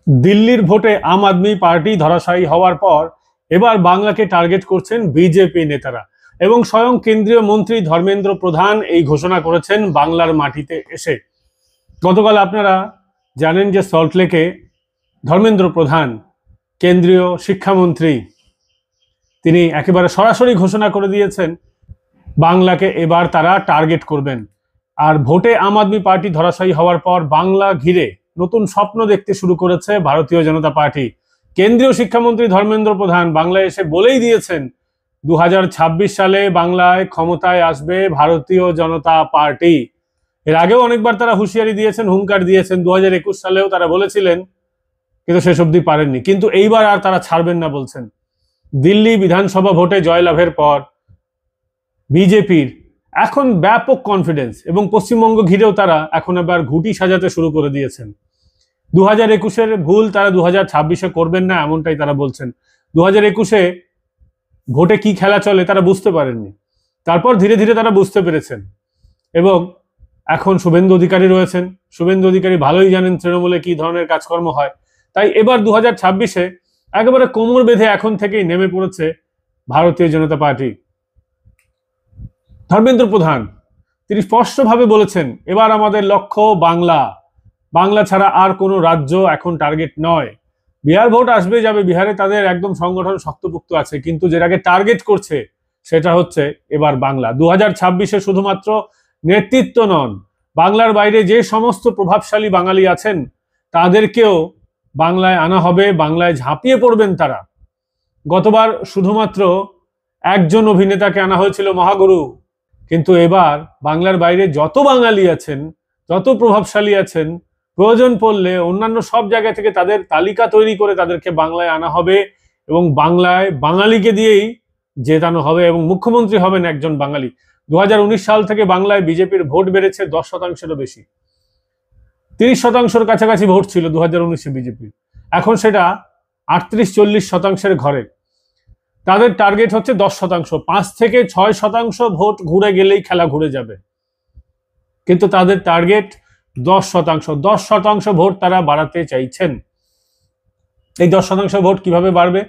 দিল্লির ভোটে আম আদমি পার্টি ধরাশায়ী হওয়ার পর এবার বাংলাকে টার্গেট করছেন বিজেপি নেতারা এবং স্বয়ং কেন্দ্রীয় মন্ত্রী ধর্মেন্দ্র প্রধান এই ঘোষণা করেছেন বাংলার মাটিতে এসে। গতকাল আপনারা জানেন যে সল্টলেকে ধর্মেন্দ্র প্রধান কেন্দ্রীয় শিক্ষামন্ত্রী তিনি একেবারে সরাসরি ঘোষণা করে দিয়েছেন বাংলাকে এবার তারা টার্গেট করবেন। আর ভোটে আম আদমি পার্টি ধরাশায়ী হওয়ার পর বাংলা ঘিরে নতুন স্বপ্ন দেখতে শুরু করেছে ভারতীয় জনতা পার্টি। কেন্দ্রীয় শিক্ষামন্ত্রী ধর্মেন্দ্র প্রধান বাংলায় এসে বলেই দিয়েছেন 2026 সালে বাংলায় ক্ষমতায় আসবে ভারতীয় জনতা পার্টি। এর আগেও অনেকবার তারা হুঁশিয়ারি দিয়েছেন, হুঙ্কার দিয়েছেন। 2021 সালেও তারা বলেছিলেন, কিন্তু শেষ অবধি পারেননি। কিন্তু এইবার আর তারা ছাড়বেন না বলছেন। দিল্লি বিধানসভা ভোটে জয়লাভের পর বিজেপির এখন ব্যাপক কনফিডেন্স এবং পশ্চিমবঙ্গ ঘিরেও তারা এখন আবার ঘুঁটি সাজাতে শুরু করে দিয়েছেন। 2021-এর ভুল তারা 2026-এ করবেন না, এমনটাই তারা বলছেন। 2021-এ ভোটে কি খেলা চলে তারা বুঝতে পারেননি, তারপর ধীরে ধীরে তারা বুঝতে পেরেছেন এবং এখন শুভেন্দু অধিকারী রয়েছেন। শুভেন্দু অধিকারী ভালোই জানেন তৃণমূলে কি ধরনের কাজকর্ম হয়, তাই এবার 2026-এ একেবারে কোমর বেঁধে এখন থেকেই নেমে পড়েছে ভারতীয় জনতা পার্টি। ধর্মেন্দ্র প্রধান তিনি স্পষ্টভাবে বলেছেন, এবার আমাদের লক্ষ্য বাংলা, বাংলা ছাড়া আর কোনো রাজ্য এখন টার্গেট নয়। বিহার ভোট আসবে যাবে, বিহারে তাদের একদম সংগঠন শক্তপোক্ত আছে, কিন্তু যেটাকে টার্গেট করছে সেটা হচ্ছে এবার বাংলা। 2026-এ শুধুমাত্র নেতৃত্ব নন, বাংলার বাইরে যে সমস্ত প্রভাবশালী বাঙালি আছেন তাদেরকেও বাংলায় আনা হবে, বাংলায় ঝাঁপিয়ে পড়বেন তারা। গতবার শুধুমাত্র একজন অভিনেতাকে আনা হয়েছিল, মহাগুরু, কিন্তু এবার বাংলার বাইরে যত বাঙালি আছেন, যত প্রভাবশালী আছেন, প্রয়োজন পড়লে অন্যান্য সব জায়গা থেকে তাদের তালিকা তৈরি করে তাদেরকে বাংলায় আনা হবে এবং বাংলায় বাঙালিকে দিয়েই জেতানো হবে এবং মুখ্যমন্ত্রী হবেন একজন বাঙালি। 2019 সাল থেকে বাংলায় বিজেপির ভোট বেড়েছে 10%-এরও বেশি। 30%-এর কাছাকাছি ভোট ছিল 2019-এ বিজেপির, এখন সেটা 38-40%-এর ঘরে। তাদের টার্গেট হচ্ছে 10%, 5 থেকে 6% ভোট ঘুরে গেলেই খেলা ঘুরে যাবে, কিন্তু তাদের টার্গেট 10%। 10% ভোট তারা বাড়াতে চাইছেন। এই 10% ভোট কিভাবে বাড়বে?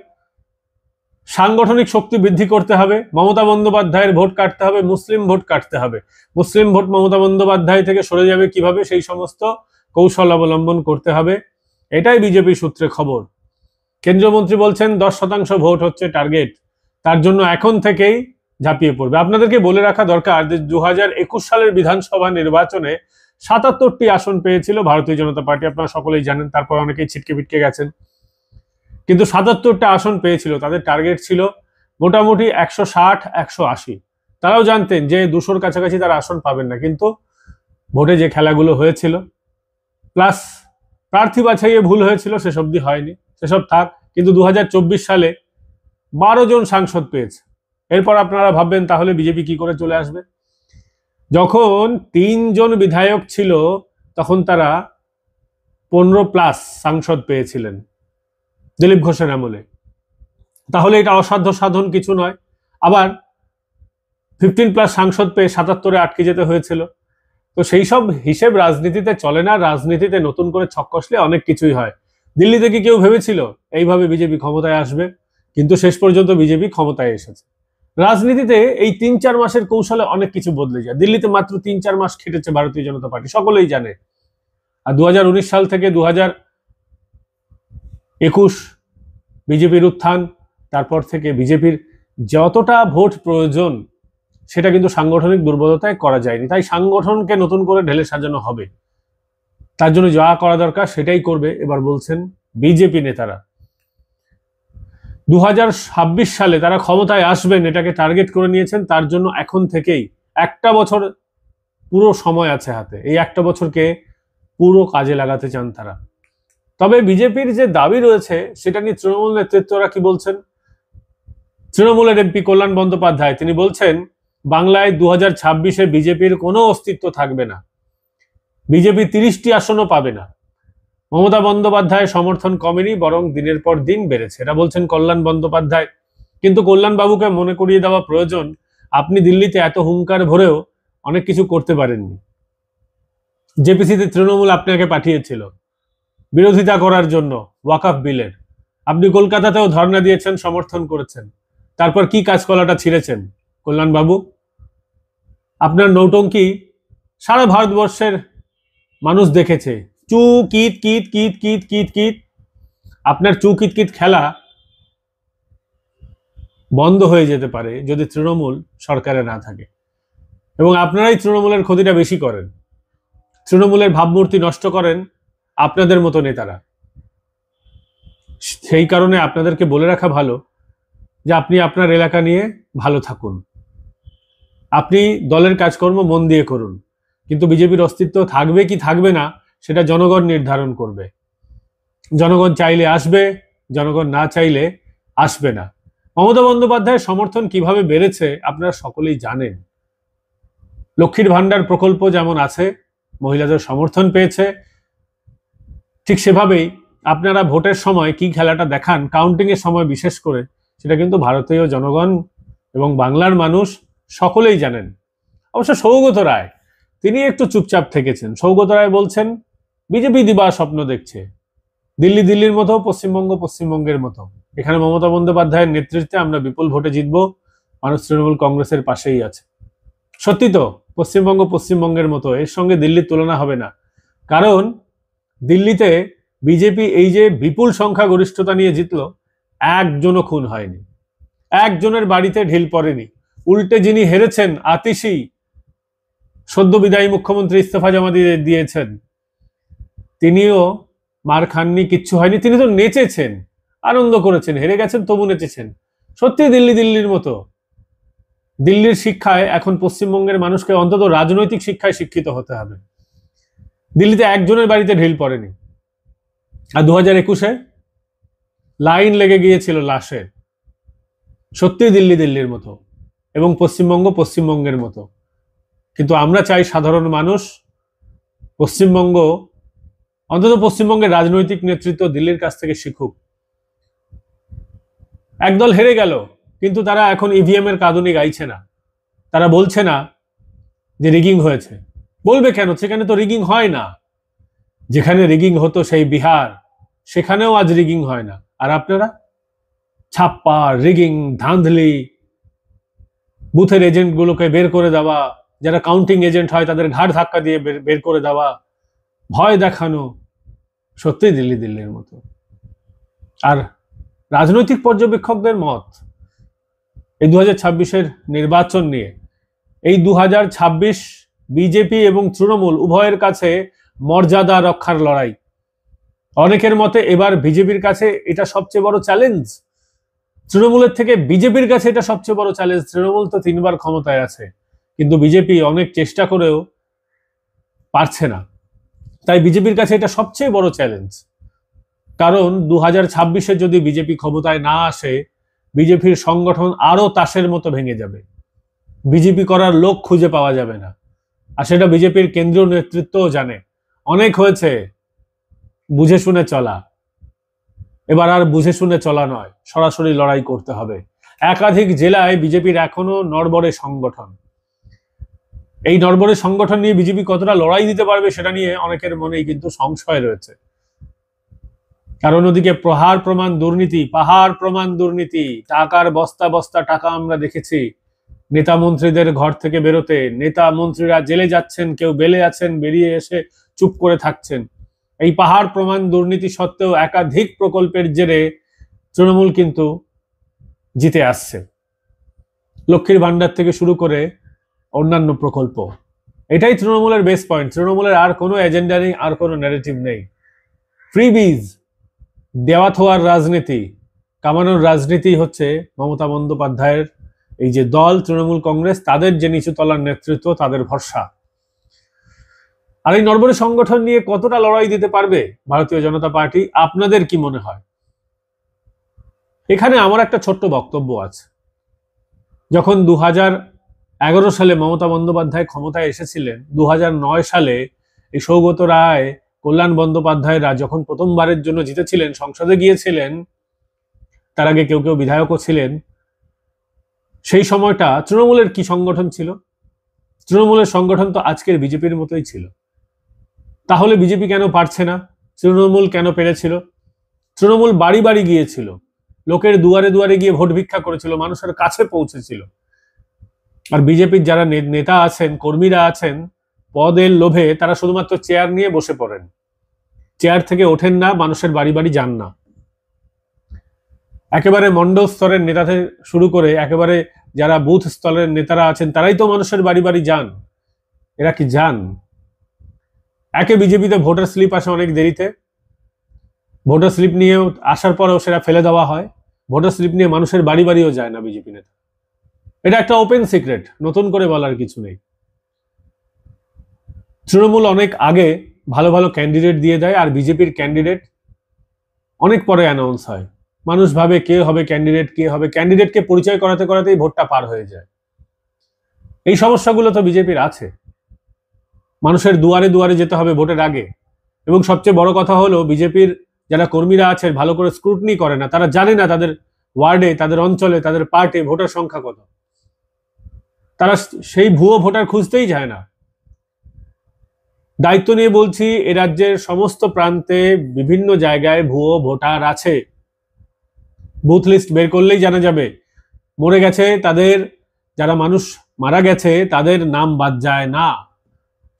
সাংগঠনিক শক্তি বৃদ্ধি করতে হবে, মমতা বন্দ্যোপাধ্যায়ের ভোট কাটতে হবে, মুসলিম ভোট কাটতে হবে। মুসলিম ভোট মমতা বন্দ্যোপাধ্যায় থেকে সরে যাবে কিভাবে, সেই সমস্ত কৌশল অবলম্বন করতে হবে। এটাই বিজেপি সূত্রে খবর। কেন্দ্রীয় মন্ত্রী বলছেন 10% ভোট হচ্ছে টার্গেট, তার জন্য এখন থেকেই ঝাঁপিয়ে পড়বে। আপনাদেরকে বলে রাখা দরকার যে 2021 সালের বিধানসভা নির্বাচনে 77টি আসন পেয়েছিল ভারতীয় জনতা পার্টি, আপনারা সকলেই জানেন। তারপর অনেকেই ছিটকে পিটকে গেছেন, কিন্তু 77টা আসন পেয়েছিল। তাদের টার্গেট ছিল মোটামুটি 160-180। তারাও জানতেন যে 200-র কাছাকাছি তারা আসন পাবেন না, কিন্তু ভোটে যে খেলাগুলো হয়েছিল প্লাস প্রার্থী বাছাইয়ে ভুল হয়েছিল, সেসব দিয়ে হয়নি, সেসব থাক। কিন্তু 2024 সালে 12 জন সাংসদ পেয়েছে। এরপর আপনারা ভাববেন তাহলে বিজেপি কি করে চলে আসবে? যখন 3 জন বিধায়ক ছিল তখন তারা 15+ সাংসদ পেয়েছিলেন দিলীপ ঘোষের আমলে, তাহলে এটা অসাধ্য সাধন কিছু নয়। আবার 15+ সাংসদ পেয়ে 77-এ আটকে যেতে হয়েছিল। তো সেই সব হিসেব রাজনীতিতে চলে না। রাজনীতিতে নতুন করে ছক কষলে অনেক কিছুই হয়। দিল্লিতে কি কেউ ভেবেছিল এইভাবে বিজেপি ক্ষমতায় আসবে? কিন্তু শেষ পর্যন্ত বিজেপি ক্ষমতায় এসেছে। রাজনীতিতে এই 3-4 মাসের কৌশলে অনেক কিছু বদলে যায়। দিল্লিতে মাত্র 3-4 মাস খেটেছে ভারতীয় জনতা পার্টি, সকলেই জানে। আর 2019 সাল থেকে 2021 বিজেপির উত্থান, তারপর থেকে বিজেপির যতটা ভোট প্রয়োজন সেটা কিন্তু সাংগঠনিক দুর্বলতায় করা যায়নি। তাই সাংগঠনকে নতুন করে ঢেলে সাজানো হবে, তার জন্য যা করা দরকার সেটাই করবে এবার বলছেন বিজেপি নেতারা। 2026 সালে তারা ক্ষমতায় আসবেন এটাকে টার্গেট করে নিয়েছেন। তার জন্য এখন থেকেই একটা বছর পুরো সময় আছে হাতে, এই একটা বছরকে পুরো কাজে লাগাতে চান তারা। তবে বিজেপির যে দাবি রয়েছে সেটা নিয়ে তৃণমূল নেতৃত্বরা কি বলছেন? তৃণমূলের এমপি কল্যাণ বন্দ্যোপাধ্যায় তিনি বলছেন, বাংলায় 2026-এ বিজেপির কোনো অস্তিত্ব থাকবে না, বিজেপি 30টি আসনও পাবে না। মমতা বন্দ্যোপাধ্যায়ের সমর্থন কমেনি, বরং দিনের পর দিন বেড়েছে, এটা বলছেন কল্যাণ বন্দ্যোপাধ্যায়। কিন্তু কল্যাণ বাবুকে মনে করিয়ে দেওয়া প্রয়োজন, আপনি দিল্লিতে এত হুঙ্কার ভরেও অনেক কিছু করতে পারেননি। জেপিসিতে তৃণমূল আপনাকে পাঠিয়েছিল, বিরোধিতা করার জন্য ওয়াকফ বিলের। আপনি কলকাতাতেও ধর্ণা দিয়েছেন, সমর্থন করেছেন, তারপর কি কাজকলাটা ছিঁড়েছেন কল্যাণ বাবু? আপনার নৌটঙ্কি সারা ভারতবর্ষের মানুষ দেখেছে। চু কিত কিত কিত কিত কিত কিত, আপনার চু কিত কিত খেলা বন্ধ হয়ে যেতে পারে যদি তৃণমূল সরকারে না থাকে। এবং আপনারাই তৃণমূলের ক্ষতিটা বেশি করেন, তৃণমূলের ভাবমূর্তি নষ্ট করেন আপনাদের মতো নেতারা। সেই কারণে আপনাদেরকে বলে রাখা ভালো যে আপনি আপনার এলাকা নিয়ে ভালো থাকুন, আপনি দলের কাজকর্ম মন দিয়ে করুন, কিন্তু বিজেপির অস্তিত্ব থাকবে কি থাকবে না সেটা জনগণ নির্ধারণ করবে। জনগণ চাইলে আসবে, জনগণ না চাইলে আসবে না। মমতা বন্দ্যোপাধ্যায়ের সমর্থন কিভাবে বেড়েছে আপনারা সকলেই জানেন। লক্ষ্মীর ভান্ডার প্রকল্প যেমন আছে, মহিলাদের সমর্থন পেয়েছে, ঠিক সেভাবেই আপনারা ভোটের সময় কি খেলাটা দেখান, কাউন্টিং এর সময় বিশেষ করে, সেটা কিন্তু ভারতীয় জনগণ এবং বাংলার মানুষ সকলেই জানেন। অবশ্য সৌগত রায় তিনি একটু চুপচাপ থেকেছেন। সৌগত রায় বলছেন বিজেপি দিবা স্বপ্ন দেখছে, দিল্লি দিল্লির মতো, পশ্চিমবঙ্গ পশ্চিমবঙ্গের মতো। এখানে মমতা বন্দ্যোপাধ্যায়ের নেতৃত্বে আমরা বিপুল ভোটে জিতবো, মানুষ তৃণমূল কংগ্রেসের পাশেই আছে। সত্যি তো, পশ্চিমবঙ্গ পশ্চিমবঙ্গের মতো, এর সঙ্গে দিল্লির তুলনা হবে না। কারণ দিল্লিতে বিজেপি এই যে বিপুল সংখ্যা গরিষ্ঠতা নিয়ে জিতলো, একজনও খুন হয়নি, একজনের বাড়িতে ঢিল পড়েনি। উল্টে যিনি হেরেছেন আতিশি, সদ্য বিদায়ী মুখ্যমন্ত্রী ইস্তফা জমা দিয়েছেন, তিনিও মার খাননি, কিচ্ছু হয়নি। তিনি তো নেচেছেন, আনন্দ করেছেন, হেরে গেছেন তবু নেচেছেন। সত্যি দিল্লি দিল্লির মতো। দিল্লির শিক্ষায় এখন পশ্চিমবঙ্গের মানুষকে অন্তত রাজনৈতিক শিক্ষায় শিক্ষিত হতে হবে। দিল্লিতে একজনের বাড়িতে ঢিল পড়েনি। আর 2021-এ লাইন লেগে গিয়েছিল লাশের। সত্যি দিল্লি দিল্লির মতো এবং পশ্চিমবঙ্গ পশ্চিমবঙ্গের মতো। কিন্তু আমরা চাই সাধারণ মানুষ পশ্চিমবঙ্গ, অন্তত পশ্চিমবঙ্গের রাজনৈতিক নেতৃত্ব দিল্লির কাছ থেকে শিখুক। একদল হেরে গেল, কিন্তু তারা এখন ইভিএম এর কাঁদুনি গাইছে না, তারা বলছে না যে রিগিং হয়েছে। বলবে কেন? সেখানে তো রিগিং হয় না। যেখানে রিগিং হতো সেই বিহার, সেখানেও আজ রিগিং হয় না। আর আপনারা ছাপ্পা, রিগিং, ধাঁধলি, বুথের এজেন্ট গুলোকে বের করে দেওয়া, যারা কাউন্টিং এজেন্ট হয় তাদের ঘাড় ধাক্কা দিয়ে বের করে দেওয়া, ভয় দেখানো, সত্যি দিল্লি দিল্লির মতো। আর রাজনৈতিক পর্যবেক্ষকদের মত এই 2026-এর নির্বাচন নিয়ে, এই 2026 বিজেপি এবং তৃণমূল উভয়ের কাছে মর্যাদা রক্ষার লড়াই। অনেকের মতে এবার বিজেপির কাছে এটা সবচেয়ে বড় চ্যালেঞ্জ, তৃণমূলের থেকে বিজেপির কাছে এটা সবচেয়ে বড় চ্যালেঞ্জ। তৃণমূল তো 3বার ক্ষমতায় আছে, কিন্তু বিজেপি অনেক চেষ্টা করেও পারছে না। তাই বিজেপির কাছে এটা সবচেয়ে বড় চ্যালেঞ্জ। কারণ 2026-এ যদি বিজেপি ক্ষমতায় না আসে, বিজেপির সংগঠন আরো তাসের মতো ভেঙে যাবে, বিজেপি করার লোক খুঁজে পাওয়া যাবে না। আর সেটা বিজেপির কেন্দ্রীয় নেতৃত্বও জানে। অনেক হয়েছে বুঝে শুনে চলা, এবার আর বুঝে শুনে চলা নয়, সরাসরি লড়াই করতে হবে। একাধিক জেলায় বিজেপির এখনো নড়বড়ে সংগঠন। এই নড়বড়ে সংগঠন নিয়ে বিজেপি কতটা লড়াই দিতে পারবে সেটা নিয়ে অনেকের মনেই কিন্তু সংশয় রয়েছে। কারণ ওদিকে পাহাড় প্রমাণ দুর্নীতি, টাকার বস্তা বস্তা টাকা আমরা দেখেছি নেতা মন্ত্রীদের ঘর থেকে বেরোতে। নেতা মন্ত্রীরা জেলে যাচ্ছেন, কেউ বেলে আছেন, বেরিয়ে এসে চুপ করে থাকছেন। এই পাহাড় প্রমাণ দুর্নীতি সত্ত্বেও একাধিক প্রকল্পের জেরে তৃণমূল কিন্তু জিতে আসছে। লক্ষ্মীর ভান্ডার থেকে শুরু করে অন্যান্য প্রকল্প, এটাই তৃণমূলের বেস পয়েন্ট। তৃণমূলের আর কোনো এজেন্ডা নেই, আর কোনো ন্যারেটিভ নেই। ফ্রিবিজ দেওয়া থোয়ার রাজনীতি, কামানোর রাজনীতি হচ্ছে মমতা বন্দ্যোপাধ্যায়ের এই যে দল তৃণমূল কংগ্রেস, তাদের যে নিচু তলার নেতৃত্ব, তাদের ভরসা। আর এই নড়বড়ে সংগঠন নিয়ে কতটা লড়াই দিতে পারবে ভারতীয় জনতা পার্টি, আপনাদের কি মনে হয়? এখানে আমার একটা ছোট্ট বক্তব্য আছে। যখন 2011 সালে মমতা বন্দ্যোপাধ্যায় ক্ষমতায় এসেছিলেন, 2009 সালে এই সৌগত রায়, কল্যাণ বন্দ্যোপাধ্যায়রা যখন প্রথমবারের জন্য জিতেছিলেন, সংসদে গিয়েছিলেন, তার আগে কেউ কেউ বিধায়কও ছিলেন, সেই সময়টা তৃণমূলের কি সংগঠন ছিল? তৃণমূলের সংগঠন তো আজকের বিজেপির মতোই ছিল। তাহলে বিজেপি কেন পারছে না তৃণমূল কেন পেরেছিল? তৃণমূল বাড়ি বাড়ি গিয়েছিল, লোকের দুয়ারে দুয়ারে গিয়ে ভোট ভিক্ষা করেছিল, মানুষের কাছে পৌঁছেছিল। আর বিজেপির যারা নেতা আছেন, কর্মীরা আছেন, পদের লোভে তারা শুধুমাত্র চেয়ার নিয়ে বসে পড়েন, চেয়ার থেকে ওঠেন না, মানুষের বাড়ি বাড়ি যান না। একেবারে মন্ডল স্তরের নেতা থেকে শুরু করে একেবারে যারা বুথ স্তরের নেতারা আছেন তারাই তো মানুষের বাড়ি বাড়ি যান। এরা কি যান? একে বিজেপিতে ভোটার স্লিপ আসে অনেক দেরিতে, ভোটার স্লিপ নিয়ে আসার পরেও সেটা ফেলে দেওয়া হয়, ভোটার স্লিপ নিয়ে মানুষের বাড়ি বাড়িও যায় না বিজেপি নেতা। এটা একটা ওপেন সিক্রেট, নতুন করে বলার কিছু নেই। তৃণমূল অনেক আগে ভালো ভালো ক্যান্ডিডেট দিয়ে দেয়, আর বিজেপির ক্যান্ডিডেট অনেক পরে অ্যানাউন্স হয়। মানুষ ভাবে কে হবে ক্যান্ডিডেট, কে হবে ক্যান্ডিডেটকে পরিচয় করাতে করাতেই ভোটটা পার হয়ে যায়। এই সমস্যাগুলো তো বিজেপির আছে। মানুষের দুয়ারে দুয়ারে যেতে হবে ভোটের আগে, এবং সবচেয়ে বড় কথা হলো বিজেপির যারা কর্মীরা আছেন ভালো করে স্ক্রুটনি করে না, তারা জানে না তাদের ওয়ার্ডে, তাদের অঞ্চলে, তাদের পার্টি ভোটার সংখ্যা কত। তারা সেই ভুয়ো ভোটার খুঁজতেই যায় না। দায়িত্ব নিয়ে বলছি, এ রাজ্যের সমস্ত প্রান্তে বিভিন্ন জায়গায় ভুয়ো ভোটার আছে। বুথ লিস্ট বের করলেই জানা যাবে। মরে গেছে তাদের, যারা মানুষ মারা গেছে তাদের নাম বাদ যায় না,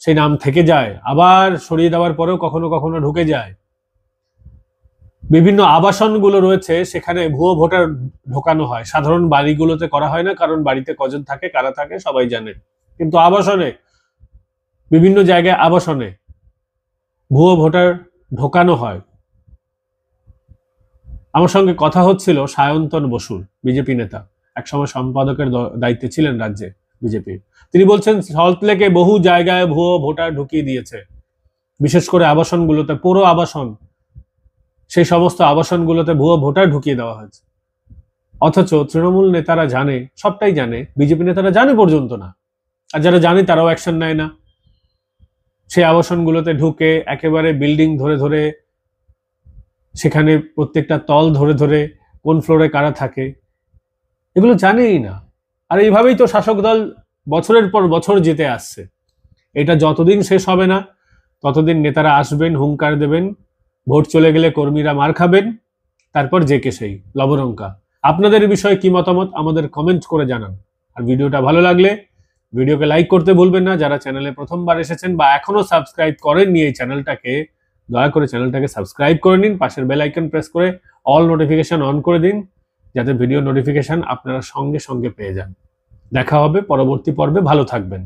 সেই নাম থেকে যায়, আবার সরিয়ে দেওয়ার পরেও কখনো কখনো ঢুকে যায়। বিভিন্ন আবাসনগুলো রয়েছে, সেখানে ভুয়ো ভোটার ঢোকানো হয়। সাধারণ বাড়িগুলোতে করা হয় না, কারণ বাড়িতে কজন থাকে, কারা থাকে সবাই জানে। কিন্তু আবাসনে, বিভিন্ন জায়গায় আবাসনে ভুয়ো ভোটার ঢোকানো হয়। আমার সঙ্গে কথা হচ্ছিল সায়ন্তন বসুর, বিজেপি নেতা, একসময় সম্পাদকের দায়িত্বে ছিলেন রাজ্যে বিজেপির। তিনি বলছেন সল্টলেকে বহু জায়গায় ভুয়ো ভোটার ঢুকিয়ে দিয়েছে, বিশেষ করে আবাসনগুলোতে, পুরো আবাসন, সেই সমস্ত আবাসনগুলোতে ভুয়ো ভোটার ঢুকিয়ে দেওয়া হয়েছে। অথচ তৃণমূল নেতারা জানে, সবটাই জানে, বিজেপি নেতারা জানে পর্যন্ত না। আর যারা জানে তারাও অ্যাকশন নেয় না। সেই আবাসনগুলোতে ঢুকে একেবারে বিল্ডিং ধরে ধরে, সেখানে প্রত্যেকটা তল ধরে ধরে কোন ফ্লোরে কারা থাকে এগুলো জানেই না। আর এইভাবেই তো শাসক দল বছরের পর বছর জিতে আসছে। এটা যতদিন শেষ হবে না ততদিন নেতারা আসবেন, হুঙ্কার দেবেন, ভোট চলে গেলে কর্মীরা মার খাবেন, তারপর যে কে সেই লবরঙ্কা। আপনাদের বিষয়ে কি মতামত আমাদের কমেন্ট করে জানান। আর ভিডিওটা ভালো লাগলে ভিডিওকে লাইক করতে ভুলবেন না। যারা চ্যানেলে প্রথমবার এসেছেন বা এখনো সাবস্ক্রাইব করেননি এই চ্যানেলটাকে, দয়া করে চ্যানেলটাকে সাবস্ক্রাইব করে নিন, পাশের বেল আইকন প্রেস করে অল নোটিফিকেশন অন করে দিন, যাতে ভিডিও নোটিফিকেশন আপনারা সঙ্গে সঙ্গে পেয়ে যান। দেখা হবে পরবর্তী পর্বে, ভালো থাকবেন।